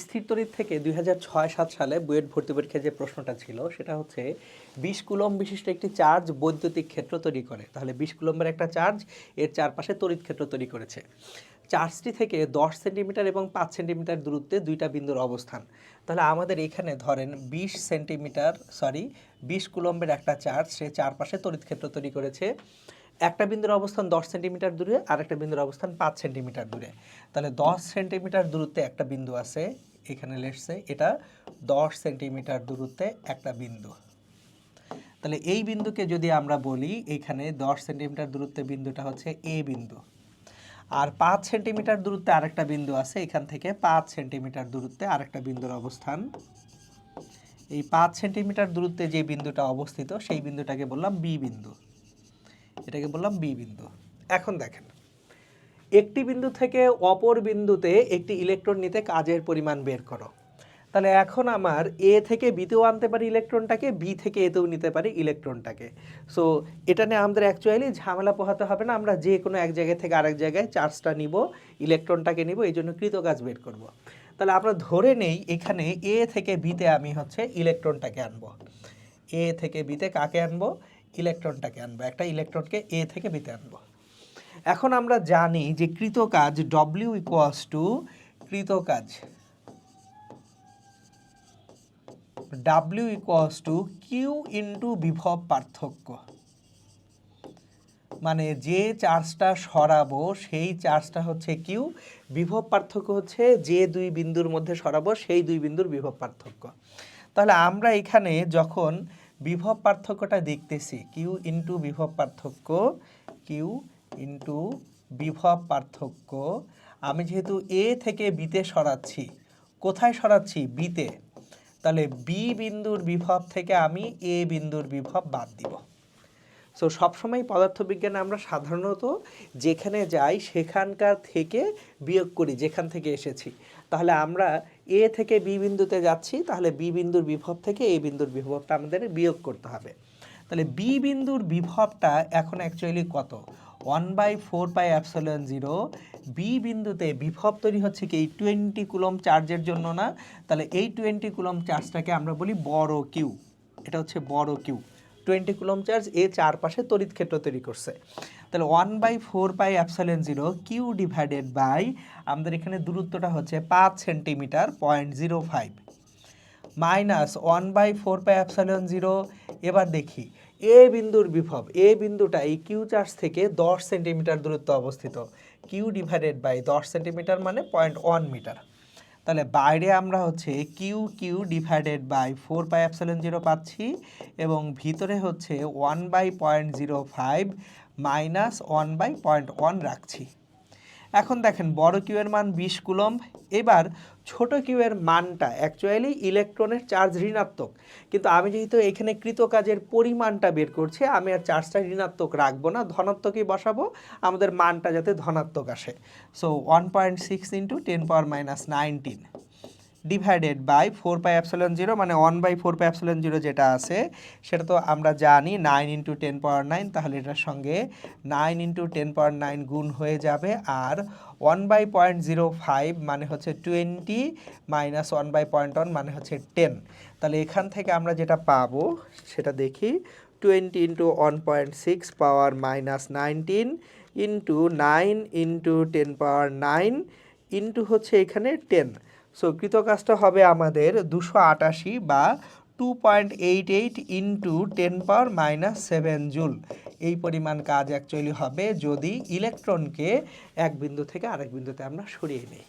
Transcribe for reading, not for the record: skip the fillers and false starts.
স্থির তড়িৎ থেকে 2006-07 সালে বুয়েট ভর্তি পরীক্ষায় যে প্রশ্নটা ছিল সেটা হচ্ছে 20 কুলম্ব বিশিষ্ট একটি চার্জ বৈদ্যুতিক ক্ষেত্র তৈরি করে। তাহলে 20 কুলম্বের একটা চার্জ এর চারপাশে তড়িৎ ক্ষেত্র তৈরি করেছে। চার্জটি থেকে 10 সেন্টিমিটার এবং 5 সেন্টিমিটার দূরত্বে দুইটা বিন্দুর অবস্থান। তাহলে আমাদের এখানে ধরেন 20 কুলম্বের একটা চার্জ সে চারপাশে তড়িৎ ক্ষেত্র তৈরি করেছে। একটা বিন্দুর অবস্থান 10 সেন্টিমিটার দূরে আর একটা বিন্দুর অবস্থান 5 সেন্টিমিটার দূরে। তাহলে 10 সেন্টিমিটার দূরত্বে একটা বিন্দু আছে, এখানে লেটসে এটা 10 সেন্টিমিটার দূরত্বে একটা বিন্দু। তাহলে এই বিন্দুকে যদি আমরা বলি এখানে 10 সেন্টিমিটার দূরত্বে বিন্দুটা হচ্ছে এ বিন্দু, আর 5 সেন্টিমিটার দূরত্বে আরেকটা বিন্দু আছে, এখান থেকে 5 সেন্টিমিটার দূরত্বে আরেকটা বিন্দুর অবস্থান। এই 5 সেন্টিমিটার দূরত্বে যে বিন্দুটা অবস্থিত সেই বিন্দুটাকে বললাম বি বিন্দু, এটাকে বললাম বি বিন্দু। এখন দেখেন, একটি বিন্দু থেকে অপর বিন্দুতে একটি ইলেকট্রন নিতে কাজের পরিমাণ বের করো। তাহলে এখন আমার এ থেকে বিতেও আনতে পারি ইলেকট্রনটাকে, বি থেকে এতেও নিতে পারি ইলেকট্রনটাকে। সো এটা নিয়ে আমাদের অ্যাকচুয়ালি ঝামেলা পোহাতে হবে না, আমরা যে কোনো এক জায়গা থেকে আরেক জায়গায় চার্জটা নিব, ইলেকট্রনটাকে নিব, এই জন্য কৃতকাজ বের করব। তাহলে আমরা ধরে নেই এখানে এ থেকে বিতে আমি হচ্ছে ইলেকট্রনটাকে আনবো। এ থেকে বিতে কাকে আনবো? ইলেকট্রনটাকে আনবো, একটা ইলেকট্রনকে এ থেকে বিতে আনবো। এখন আমরা জানি যে কৃতকাজ W ইকুয়ালস টু কৃতকাজ W equals to Q into বিভব পার্থক্য। মানে যে চার্জটা সরাবো সেই চার্জটা হচ্ছে কিউ, বিভব পার্থক্য হচ্ছে যে দুই বিন্দুর মধ্যে সরাবো সেই দুই বিন্দুর বিভব পার্থক্য। তাহলে আমরা এখানে যখন বিভব পার্থক্যটা দেখতেছি কিউ ইন্টু বিভব পার্থক্য, কিউ ইন্টু বিভব পার্থক্য, আমি যেহেতু এ থেকে বিতে সরাচ্ছি, কোথায় সরাচ্ছি? বিতে। তাহলে বি বিন্দুর বিভব থেকে আমি এ বিন্দুর বিভব বাদ দিব। সো সবসময় পদার্থবিজ্ঞানে আমরা সাধারণত যেখানে যাই সেখানকার থেকে বিয়োগ করি, যেখান থেকে এসেছি। তাহলে আমরা এ থেকে বি বিন্দুতে যাচ্ছি, তাহলে বি বিন্দুর বিভব থেকে এ বিন্দুর বিভবটা আমাদের বিয়োগ করতে হবে। তাহলে বি বিন্দুর বিভবটা এখন অ্যাকচুয়ালি কত? 1/4πε0। বি বিন্দুতে বিভব তৈরি হচ্ছে কি? এই 20 কুলম্ব চার্জের জন্য না? তাহলে এই 20 কুলম্ব চার্জটাকে আমরা বলি বড় কিউ, এটা হচ্ছে বড় কিউ। 20 কুলম্ব চার্জ এ চারপাশে তড়িৎ ক্ষেত্র তৈরি করছে। তাহলে 1/4πε0 কিউ ডিভাইডেড বাই, আমাদের এখানে দূরত্বটা হচ্ছে 5 সেন্টিমিটার 0.05 মাইনাস 1/4πε0। এবার দেখি এ বিন্দুর বিভব, এ বিন্দুটা এই কিউ চার্জ থেকে 10 সেন্টিমিটার দূরত্বে অবস্থিত। কিউ ডিভাইডেড বাই 10 সেন্টিমিটার মানে 0.1 মিটার। তাহলে বাইরে আমরা হচ্ছে কিউ ডিভাইডেড বাই 4πε0 পাচ্ছি এবং ভিতরে হচ্ছে 1/0.05 মাইনাস 1/0.1 রাখছি। এখন দেখেন বড় কিউ এর মান 20 কুলম্ব। এবার ছোট কিউ এর মানটা অ্যাকচুয়ালি ইলেকট্রনের চার্জ ঋণাত্মক, কিন্তু আমি যেহেতু এখানে কৃতকাজের পরিমাণটা বের করছি, আমি আর চার্জটা ঋণাত্মক রাখবো না, ধনাত্মকই বসাবো, আমাদের মানটা যাতে ধনাত্মক আসে। সো 1.6 ইন্টু 10⁻⁹ ডিভাইডেড বাই 4πε0 মানে 1/4πε0 যেটা আছে সেটা তো আমরা জানি 9 ইন্টু 10⁻৯, তাহলে এটার সঙ্গে 9 ইন্টু 10⁻৯ গুণ হয়ে যাবে, আর 1/0.05 মানে হচ্ছে 20 মাইনাস 1/0.1 মানে হচ্ছে 10। তাহলে এখান থেকে আমরা যেটা পাবো সেটা দেখি, 20 into 1.6 power minus 19 into 9 into 10⁻৯ into হচ্ছে এখানে 10। সো কৃতকাজটা হবে আমাদের 288 বা 2.88 ইন্টু 10⁻⁻7 জুল। এই পরিমাণ কাজ অ্যাকচুয়ালি হবে যদি ইলেকট্রনকে এক বিন্দু থেকে আরেক বিন্দুতে আমরা সরিয়ে নিই।